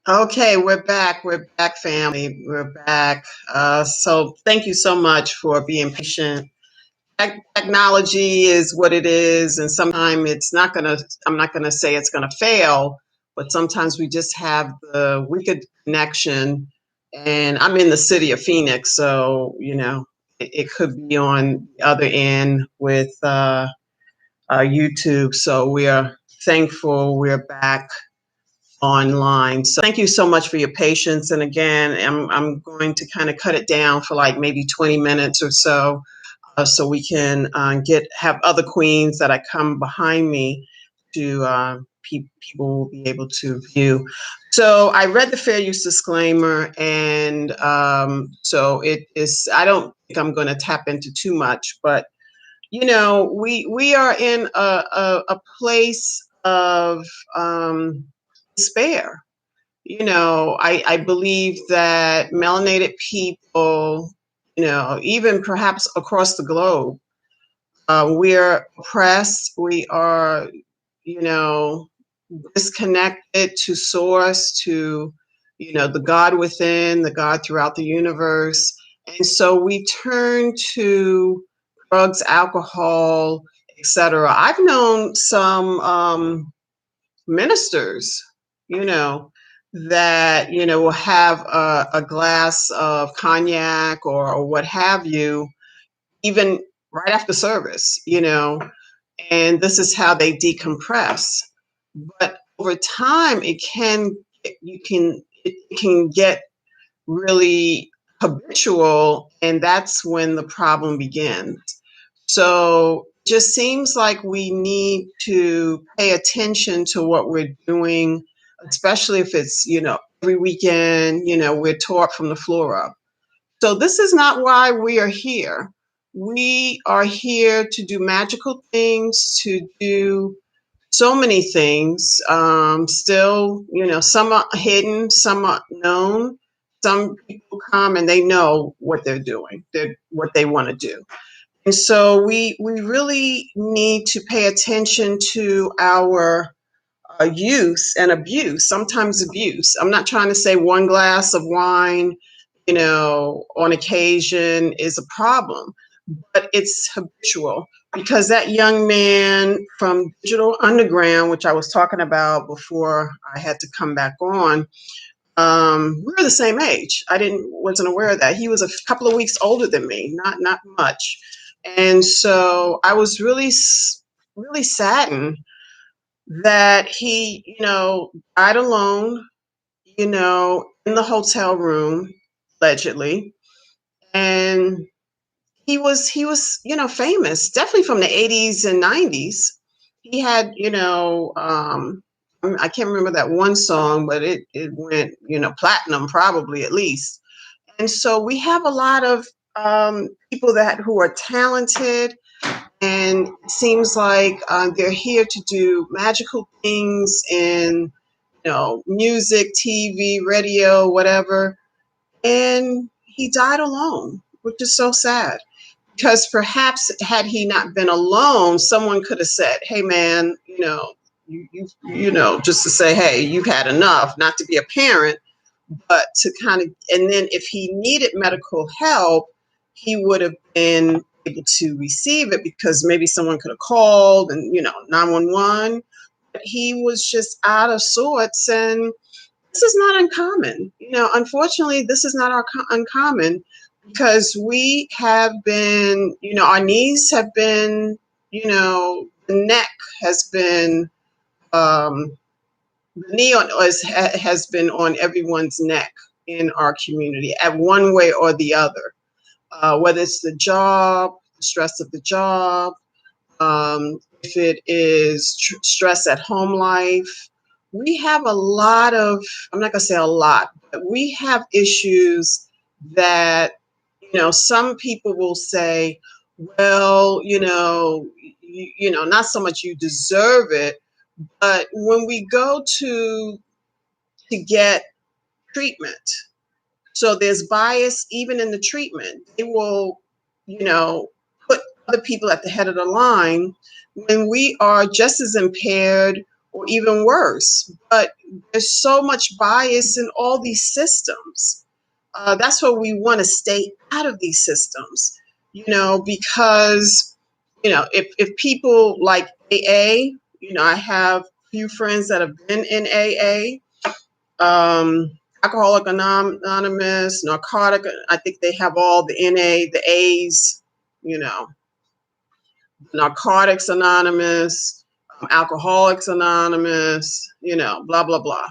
Okay, we're back. We're back, family. We're back. So thank you so much for being patient. Technology is what it is, and sometimes it's not gonna. I'm not gonna say it's gonna fail, but sometimes we just have the wicked connection. And I'm in the city of Phoenix, so it could be on the other end with YouTube. So we are thankful we're back online. So thank you so much for your patience. And again, I'm going to kind of cut it down for like maybe 20 minutes or so, so we can have other queens that I come behind me to people will be able to view. So I read the fair use disclaimer, and so it is. I don't think I'm going to tap into too much, but we are in a place of despair. I believe that melanated people, even perhaps across the globe, we're oppressed. We are, you know, disconnected to source, to, the God within, the God throughout the universe. And so we turn to drugs, alcohol, etc. I've known some ministers, you know, that, will have a glass of cognac or what have you, even right after service, and this is how they decompress. But over time, it can get really habitual, and that's when the problem begins. So it just seems like we need to pay attention to what we're doing, especially if it's, every weekend, we're taught from the floor up. So this is not why we are here. We are here to do magical things, to do so many things. Still, some are hidden, some are known. Some people come and they know what they're doing, what they want to do. And so we really need to pay attention to our use and abuse, sometimes abuse. I'm not trying to say one glass of wine, on occasion is a problem, but it's habitual because that young man from Digital Underground, which I was talking about before I had to come back on, we were the same age. I wasn't aware of that. He was a couple of weeks older than me, not much, and so I was really saddened that he, died alone, in the hotel room, allegedly, and he was famous, definitely from the 80s and 90s. He had, I can't remember that one song, but it went, platinum probably at least. And so we have a lot of people who are talented, and it seems like they're here to do magical things in, music, TV, radio, whatever. And he died alone, which is so sad. Because perhaps had he not been alone, someone could have said, "Hey, man, just to say, hey, you've had enough." Not to be a parent, but to kind of, and then if he needed medical help, he would have been able to receive it because maybe someone could have called and 911. But he was just out of sorts, and this is not uncommon. Unfortunately, this is not uncommon because we have been, our knees have been, the neck has been, the knee has been on everyone's neck in our community at one way or the other, whether it's the job, the stress of the job, if it is stress at home life. We have a lot of, I'm not going to say a lot, but we have issues that, some people will say, well, not so much you deserve it, but when we go to get treatment, so there's bias even in the treatment. They will, put other people at the head of the line when we are just as impaired or even worse. But there's so much bias in all these systems. That's why we want to stay out of these systems, because, if people like AA, I have a few friends that have been in AA, Alcoholic Anonymous, Narcotic, I think they have all the NA, the A's, you know, Narcotics Anonymous, Alcoholics Anonymous, blah, blah, blah.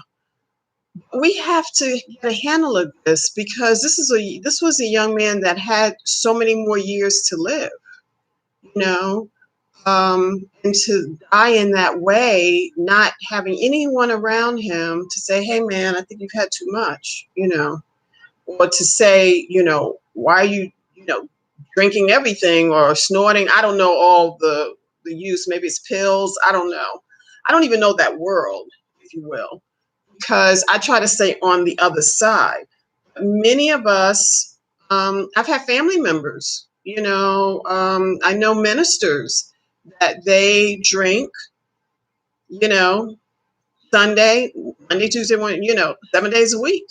We have to get a handle of this because this was a young man that had so many more years to live, and to die in that way, not having anyone around him to say, "Hey, man, I think you've had too much," or to say, "Why are you, drinking everything or snorting?" I don't know all the use. Maybe it's pills. I don't know. I don't even know that world, if you will, because I try to stay on the other side. Many of us, I've had family members, I know ministers that they drink, you know, Sunday, Monday, Tuesday, Wednesday, 7 days a week,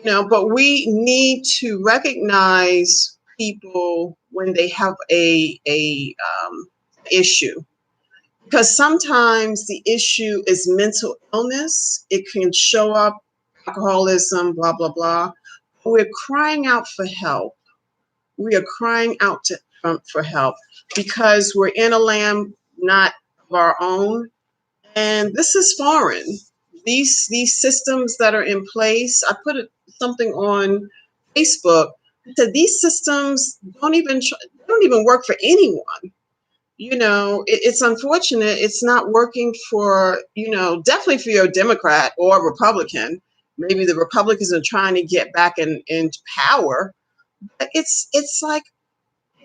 but we need to recognize people when they have a issue, because sometimes the issue is mental illness. It can show up alcoholism, blah, blah, blah. We're crying out for help. We are crying out for help because we're in a land not of our own. And this is foreign. These systems that are in place, I put something on Facebook. I said these systems don't even work for anyone. It's unfortunate. It's not working for, definitely for your Democrat or Republican. Maybe the Republicans are trying to get back in power. But it's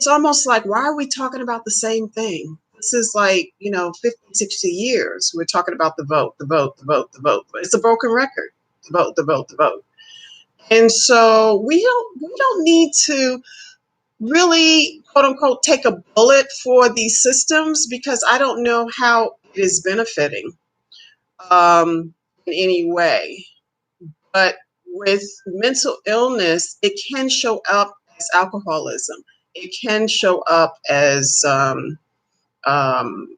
almost like, why are we talking about the same thing? This is like, 50, 60 years. We're talking about the vote, the vote, the vote, the vote. But it's a broken record. The vote, the vote, the vote. And so we don't need to really, quote unquote, take a bullet for these systems, because I don't know how it is benefiting in any way. But with mental illness, it can show up as alcoholism. It can show up as, um, um,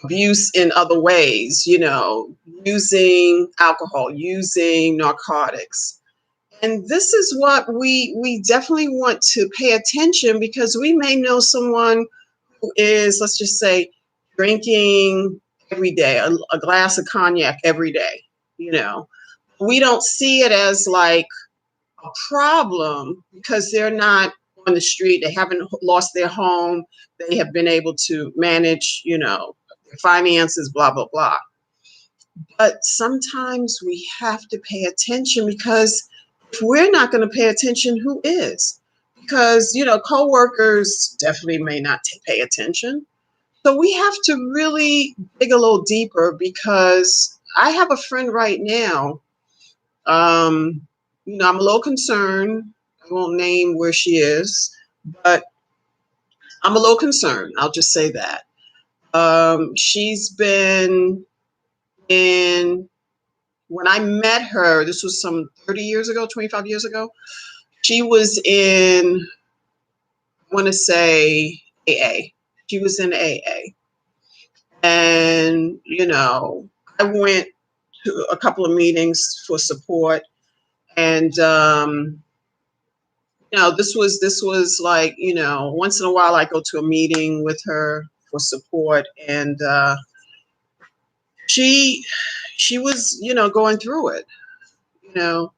abuse in other ways, using alcohol, using narcotics. And this is what we definitely want to pay attention, because we may know someone who is, let's just say, drinking every day, a glass of cognac every day, you know. We don't see it as like a problem because they're not on the street, they haven't lost their home, they have been able to manage, their finances, blah, blah, blah. But sometimes we have to pay attention, because if we're not going to pay attention, who is? Because, coworkers definitely may not pay attention. So we have to really dig a little deeper, because I have a friend right now. I'm a little concerned. I won't name where she is, but I'm a little concerned. I'll just say that. She's been in, when I met her, this was some 30 years ago, 25 years ago. She was in, I want to say, AA. She was in AA. And, I went to a couple of meetings for support. And, this was like, once in a while I go to a meeting with her for support. And she was, going through it, you know.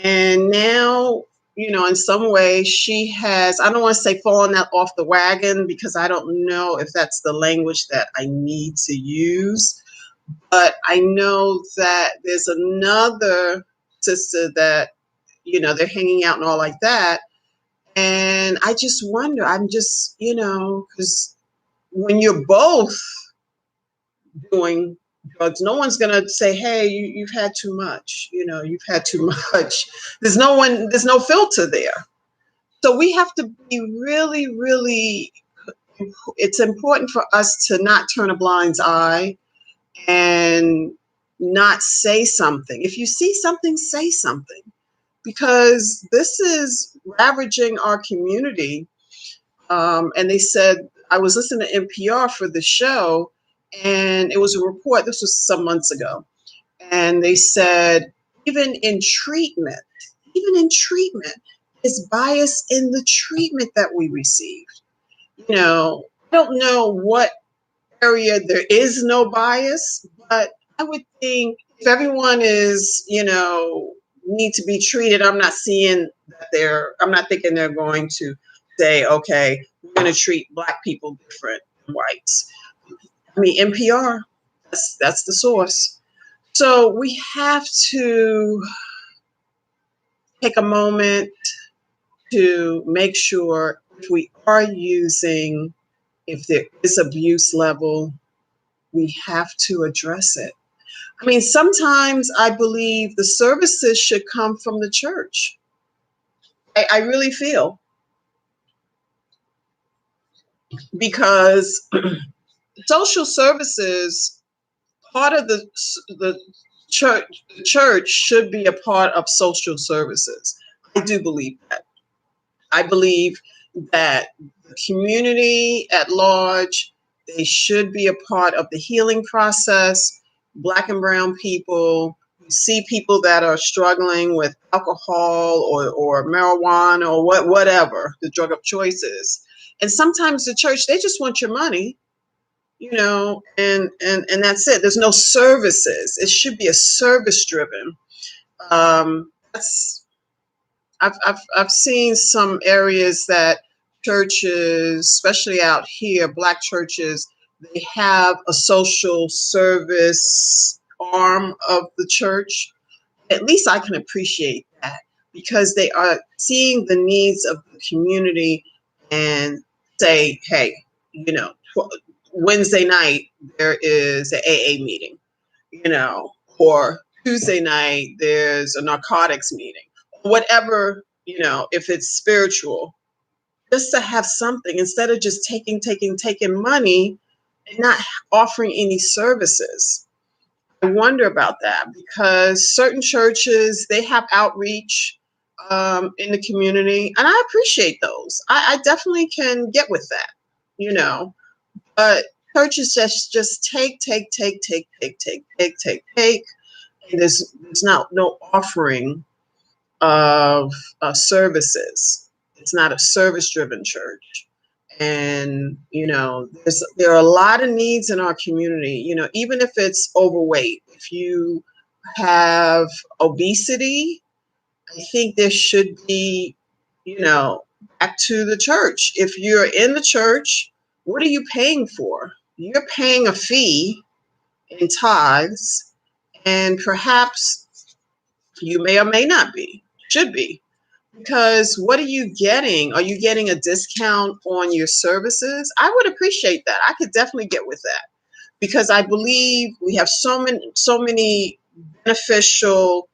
And now, in some way she has, I don't want to say fallen out off the wagon, because I don't know if that's the language that I need to use. But I know that there's another sister that, they're hanging out and all like that. And I just wonder, I'm just, because when you're both doing drugs, no one's going to say, hey, you've had too much, you've had too much. There's no filter there. So we have to be really, really it's important for us to not turn a blind eye and not say something. If you see something, say something, because this is ravaging our community. And they said, I was listening to NPR for the show, and it was a report, this was some months ago, and they said, even in treatment, even in treatment, is bias in the treatment that we receive. You know, I don't know what area there is no bias, but I would think if everyone is, need to be treated, I'm not seeing that I'm not thinking they're going to say, okay, we're going to treat Black people different than whites. I mean, NPR, that's the source. So we have to take a moment to make sure if we are using, if there is abuse level, we have to address it. I mean, sometimes I believe the services should come from the church. I really feel, because social services, part of the church should be a part of social services. I do believe that. I believe that the community at large, they should be a part of the healing process. Black and brown people, you see people that are struggling with alcohol or marijuana or whatever the drug of choice is. And sometimes the church, they just want your money, and that's it. There's no services. It should be a service driven. That's I've seen some areas that churches, especially out here, Black churches, they have a social service arm of the church. At least I can appreciate that, because they are seeing the needs of the community and say, hey, Wednesday night there is an AA meeting, or Tuesday night there's a narcotics meeting, whatever, if it's spiritual, just to have something instead of just taking money and not offering any services. I wonder about that, because certain churches, they have outreach in the community, and I appreciate those. I definitely can get with that, but churches just take, and there's not no offering of services. It's not a service-driven church. And, there are a lot of needs in our community, even if it's overweight. If you have obesity, I think there should be, back to the church. If you're in the church, what are you paying for? You're paying a fee in tithes, and perhaps you may or may not be, should be. Because what are you getting? Are you getting a discount on your services? I would appreciate that. I could definitely get with that, because I believe we have so many beneficial,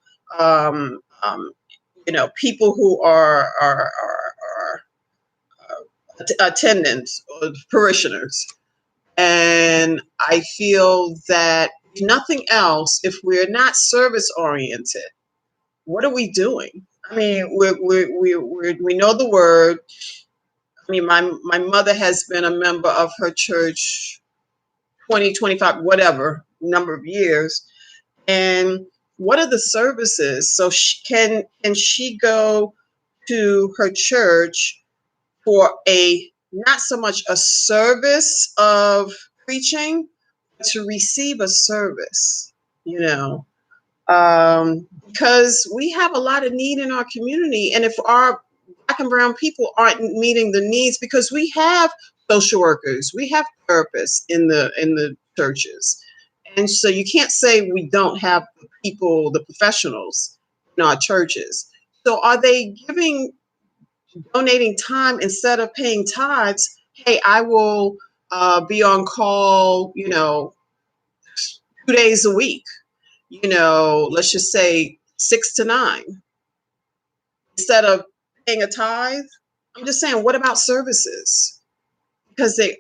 people who are attendants or parishioners. And I feel that if nothing else, if we're not service oriented, what are we doing? I mean, we know the word. I mean, my mother has been a member of her church 20, 25, whatever number of years. And what are the services? So can she go to her church for not so much a service of preaching, but to receive a service, you know? Because we have a lot of need in our community. And if our Black and brown people aren't meeting the needs, because we have social workers, we have therapists in the churches. And so you can't say we don't have the people, the professionals in our churches. So are they donating time instead of paying tithes? Hey, I will be on call, 2 days a week, let's just say 6 to 9, instead of paying a tithe. I'm just saying, what about services? because there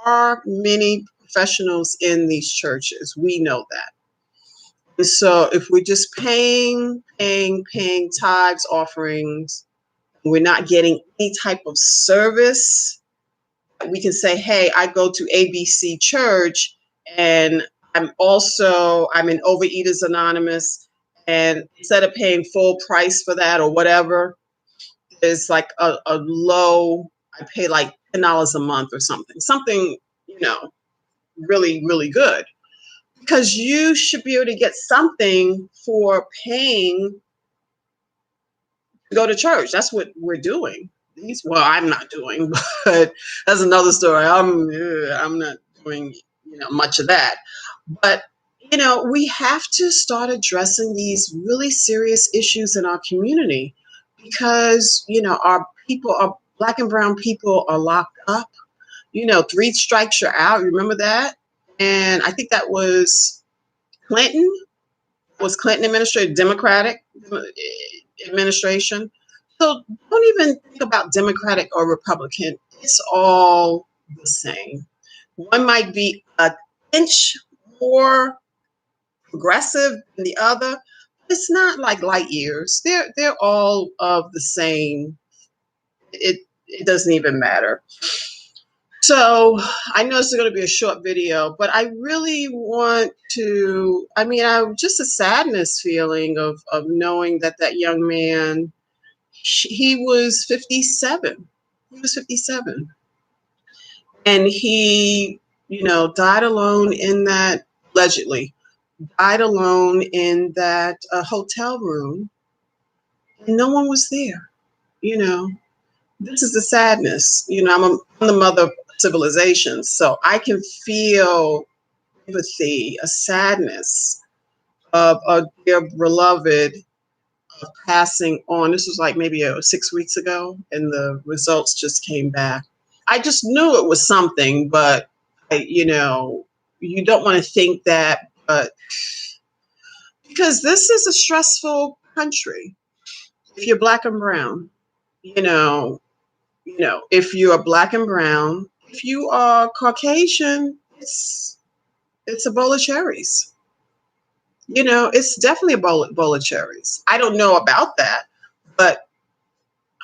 are many professionals in these churches. We know that. And so if we're just paying tithes, offerings, we're not getting any type of service, we can say, hey, I go to ABC Church and I'm in Overeaters Anonymous. And instead of paying full price for that or whatever, there's like a low, I pay like $10 a month or something, really, really good. Because you should be able to get something for paying to go to church. That's what we're doing. Well, I'm not doing, but that's another story. I'm not doing much of that. But we have to start addressing these really serious issues in our community because our people, our Black and brown people, are locked up. 3 strikes you're out. Remember that? And I think that was Clinton. Was Clinton administration, Democratic administration. So don't even think about Democratic or Republican. It's all the same. One might be an inch more progressive than the other. It's not like light years. They're all of the same. It doesn't even matter. So I know this is going to be a short video, but I really want to, I just a sadness feeling of knowing that young man, he was 57. He was 57. And he, died alone in that, allegedly, died alone in that hotel room. And no one was there, you know. This is the sadness. I'm the mother of civilization, so I can feel empathy, a sadness of a dear beloved passing on. This was like maybe 6 weeks ago, and the results just came back. I just knew it was something, but you don't want to think that, but because this is a stressful country. If you're Black and brown, you know, if you are Black and brown, if you are Caucasian, it's a bowl of cherries. It's definitely a bowl of cherries. I don't know about that, but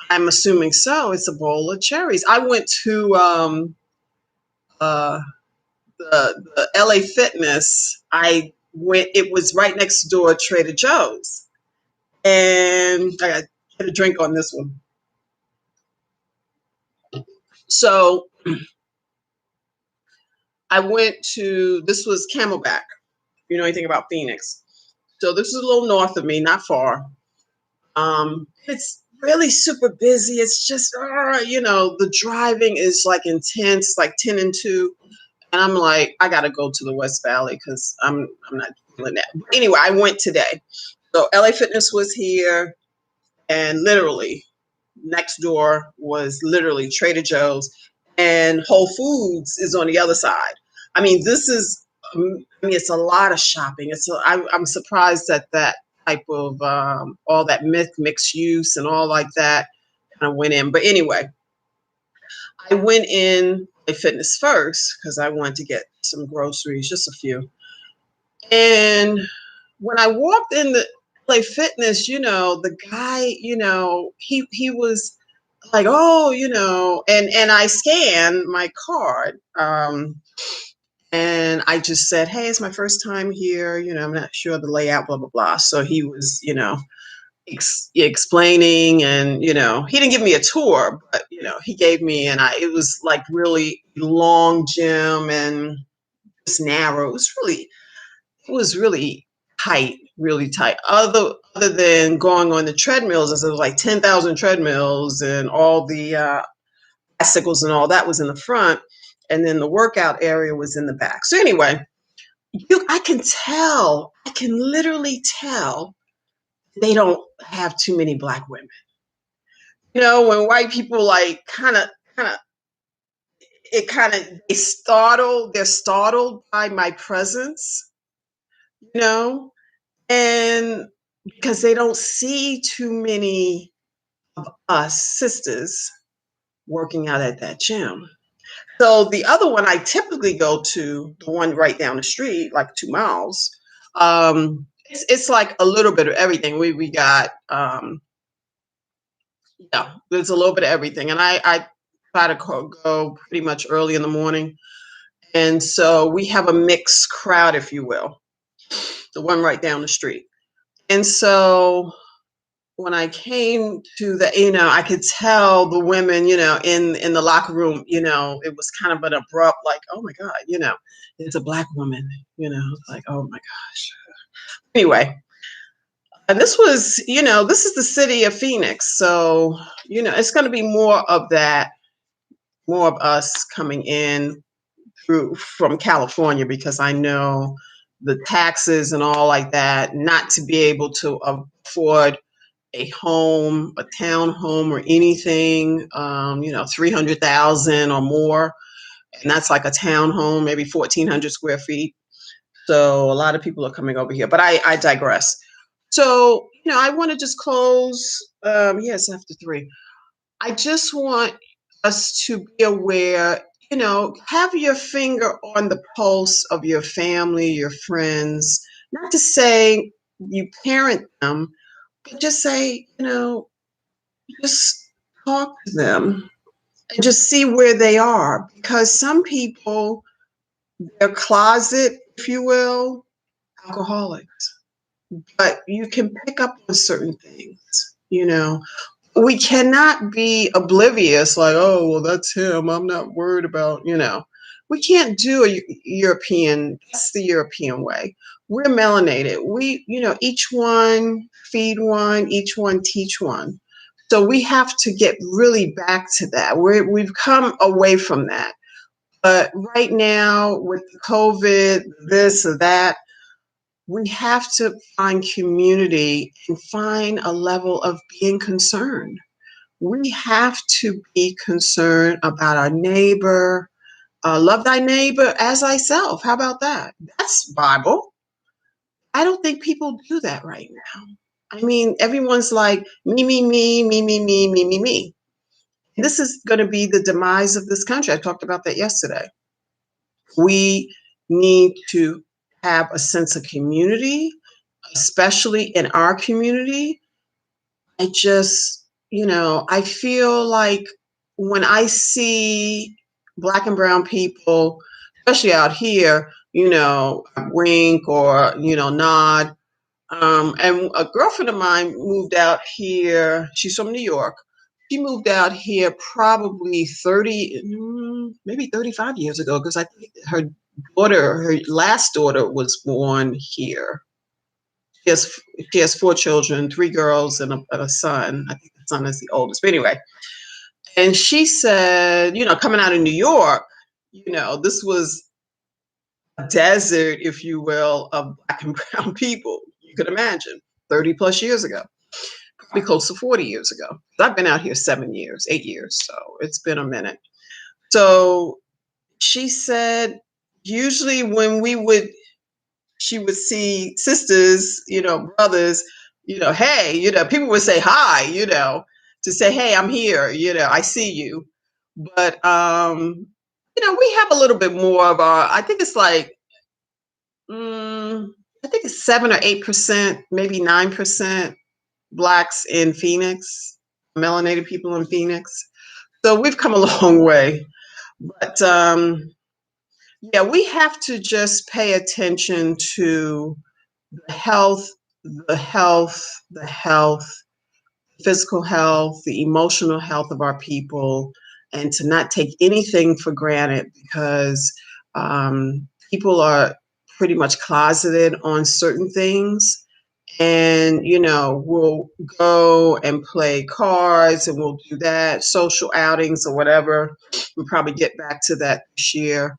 I'm assuming so. It's a bowl of cherries. I went to uh, the LA Fitness. I went. It was right next door to Trader Joe's, and I got to get a drink on this one. So I went to. This was Camelback. You know anything about Phoenix? So this is a little north of me, not far. It's really super busy. It's just, the driving is like intense, like 10 and 2. And I'm like, I got to go to the West Valley because I'm not feeling that. But anyway, I went today. So LA Fitness was here, and literally next door was literally Trader Joe's, and Whole Foods is on the other side. It's a lot of shopping. I'm surprised that type of all that mixed use and all like that kind of went in. But anyway, I went in a fitness first because I wanted to get some groceries, just a few. And when I walked in the LA Fitness, the guy, he was like, oh, and I scanned my card. And I just said, hey, it's my first time here. I'm not sure the layout, blah, blah, blah. So he was, explaining, and, he didn't give me a tour, but, he gave me, and it was like really long gym and just narrow. It was really tight, really tight. Other than going on the treadmills, there was like 10,000 treadmills, and all the bicycles and all that was in the front. And then the workout area was in the back. So anyway, I can literally tell they don't have too many Black women. When white people like kind of, they're startled by my presence, you know, and because they don't see too many of us sisters working out at that gym. So the other one I typically go to, the one right down the street, like 2 miles. It's like a little bit of everything. We got yeah, there's a little bit of everything, and I try to go pretty much early in the morning, and so we have a mixed crowd, if you will, the one right down the street. And so when I came to the, I could tell the women, in the locker room, it was kind of an abrupt, like, oh my God, it's a black woman, it's like, oh my gosh. Anyway, and this was, this is the city of Phoenix. So, it's going to be more of that, more of us coming in through from California, because I know the taxes and all like that, not to be able to afford a home, a town home or anything, 300,000 or more. And that's like a town home, maybe 1,400 square feet. So a lot of people are coming over here, but I digress. So, I want to just close. Yes, after 3. I just want us to be aware, have your finger on the pulse of your family, your friends, not to say you parent them, but just say, just talk to them and just see where they are. Because some people, they're closet, if you will, alcoholics, but you can pick up on certain things. We cannot be oblivious, like, oh, well, that's him. I'm not worried about. We can't do a European, that's the European way. We're melanated. Each one feed one, each one teach one. So we have to get really back to that. We've come away from that. But right now, with COVID, this or that, we have to find community and find a level of being concerned. We have to be concerned about our neighbor. Love thy neighbor as thyself. How about that? That's Bible. I don't think people do that right now. I mean, everyone's like me, me, me, me, me, me, me, me, me. This is going to be the demise of this country. I talked about that yesterday. We need to have a sense of community, especially in our community. I just, I feel like when I see Black and brown people, especially out here, wink or, nod. And a girlfriend of mine moved out here. She's from New York. She moved out here probably 30, maybe 35 years ago, because I think her last daughter was born here. She has, she has 4 children, 3 girls and a son. I think the son is the oldest. But anyway, and she said, coming out of New York, this was a desert, if you will, of Black and brown people. You could imagine 30 plus years ago, probably close to 40 years ago. I've been out here 7 years, 8 years, so it's been a minute. So she said, usually when she would see sisters, brothers, hey, people would say hi, to say, hey, I'm here, I see you. But, we have a little bit more of I think it's like, I think it's 7 or 8%, maybe 9% Blacks in Phoenix, melanated people in Phoenix. So we've come a long way. But, yeah, we have to just pay attention to the health, the health, the health, physical health, the emotional health of our people, and to not take anything for granted, because people are pretty much closeted on certain things. And, we'll go and play cards and we'll do that, social outings or whatever. We'll probably get back to that this year.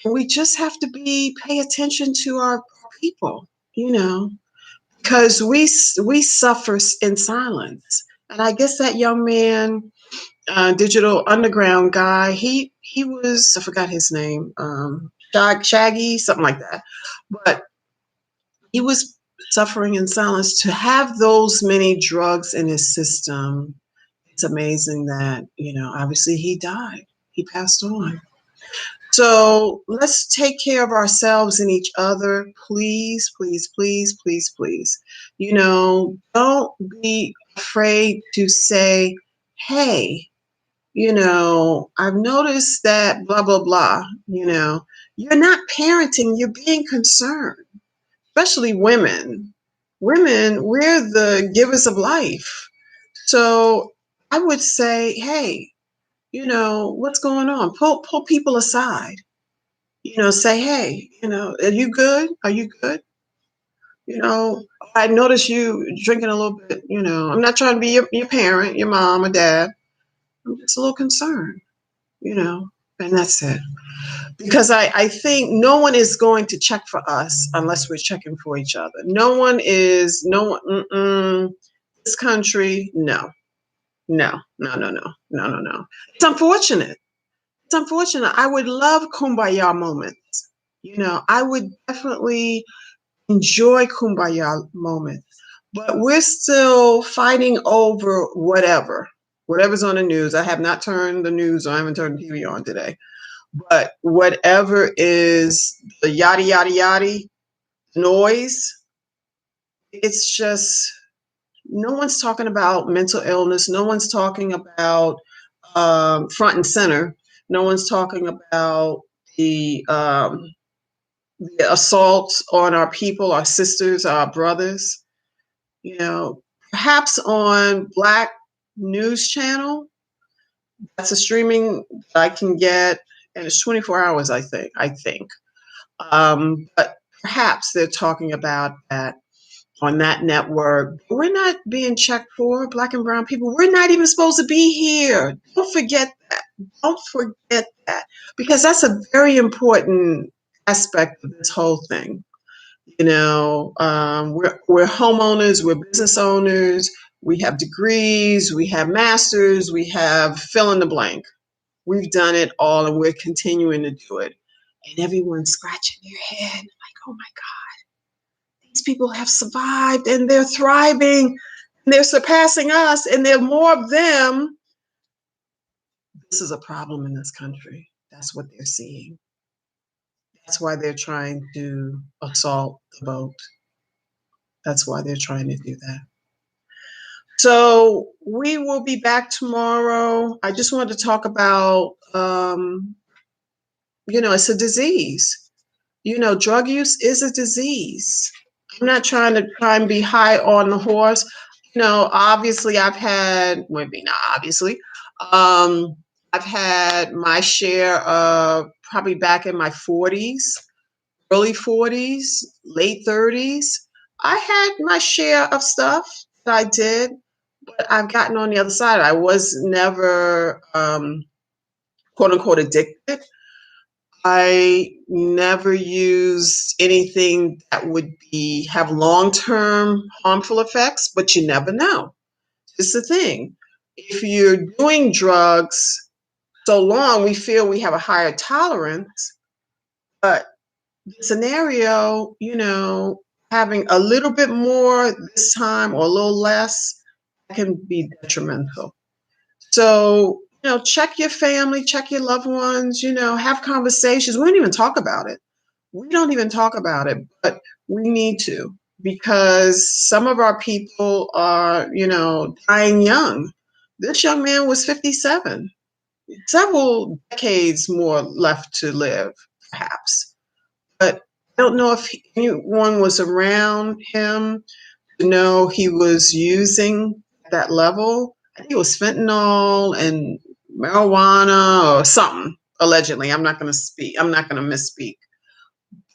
And we just have to pay attention to our people, because we suffer in silence. And I guess that young man, Digital Underground guy, he was, I forgot his name, Shaggy, something like that. But he was suffering in silence. To have those many drugs in his system, it's amazing that, obviously he died. He passed on. So let's take care of ourselves and each other. Please, please, please, please, please. Don't be afraid to say, hey, I've noticed that blah, blah, blah. You're not parenting, you're being concerned, especially women. Women, we're the givers of life. So I would say, hey, what's going on? Pull people aside. Say, hey, are you good? Are you good? I notice you drinking a little bit. I'm not trying to be your parent, your mom or dad. I'm just a little concerned, and that's it. Because I think no one is going to check for us unless we're checking for each other. This country, no, no, no, no, no, no, no, no. It's unfortunate. It's unfortunate. I would love kumbaya moments. I would definitely enjoy kumbaya moments, but we're still fighting over whatever's on the news. I have not turned the news on. I haven't turned the TV on today. But whatever is the yada, yada, yada noise, it's just no one's talking about mental illness. No one's talking about front and center. No one's talking about the assaults on our people, our sisters, our brothers. Perhaps on Black News Channel, that's a streaming I can get, and it's 24 hours, I think. But perhaps they're talking about that on that network. We're not being checked for, Black and brown people. We're not even supposed to be here. Don't forget that. Don't forget that. Because that's a very important aspect of this whole thing. We're homeowners, we're business owners, we have degrees, we have masters, we have fill in the blank. We've done it all and we're continuing to do it. And everyone's scratching their head like, oh my God, these people have survived and they're thriving and they're surpassing us and there are more of them. This is a problem in this country. That's what they're seeing. That's why they're trying to assault the vote. That's why they're trying to do that. So we will be back tomorrow. I just wanted to talk about, it's a disease. Drug use is a disease. I'm not trying to try and be high on the horse. Obviously maybe not obviously, I've had my share of probably back in my 40s, early 40s, late 30s. I had my share of stuff that I did, but I've gotten on the other side. I was never, quote unquote, addicted. I never used anything that would have long-term harmful effects, but you never know. It's the thing. If you're doing drugs so long, we feel we have a higher tolerance, but the scenario, having a little bit more this time or a little less can be detrimental. So, check your family, check your loved ones, have conversations. We don't even talk about it. We don't even talk about it, but we need to, because some of our people are, dying young. This young man was 57, several decades more left to live, perhaps. But I don't know if anyone was around him to know he was using that level. I think it was fentanyl and marijuana or something, allegedly. I'm not going to misspeak.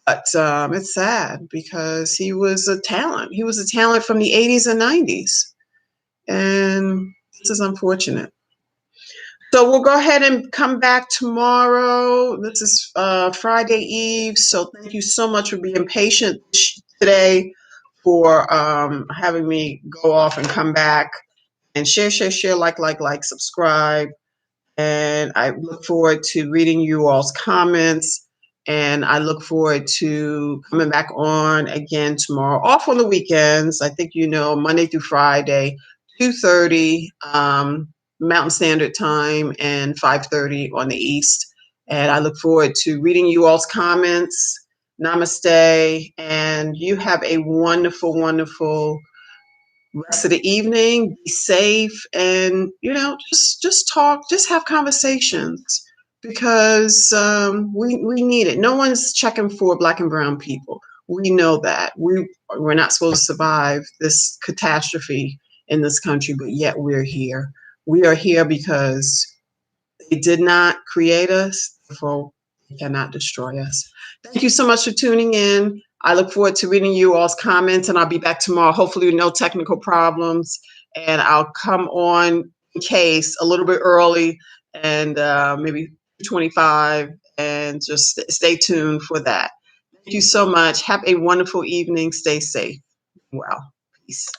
But it's sad because he was a talent. He was a talent from the 80s and 90s. And this is unfortunate. So we'll go ahead and come back tomorrow. This is Friday Eve. So thank you so much for being patient today, for having me go off and come back and share, like, subscribe. And I look forward to reading you all's comments. And I look forward to coming back on again tomorrow, off on the weekends. I think Monday through Friday, 2:30. Mountain Standard Time and 5:30 on the East. And I look forward to reading you all's comments. Namaste, and you have a wonderful, wonderful rest of the evening. Be safe, and just talk, just have conversations, because we need it. No one's checking for Black and brown people. We know that we're not supposed to survive this catastrophe in this country, but yet we're here. We are here because they did not create us, therefore they cannot destroy us. Thank you so much for tuning in. I look forward to reading you all's comments, and I'll be back tomorrow, hopefully with no technical problems. And I'll come on in case a little bit early, and maybe 25, and just stay tuned for that. Thank you so much. Have a wonderful evening. Stay safe. Well, peace.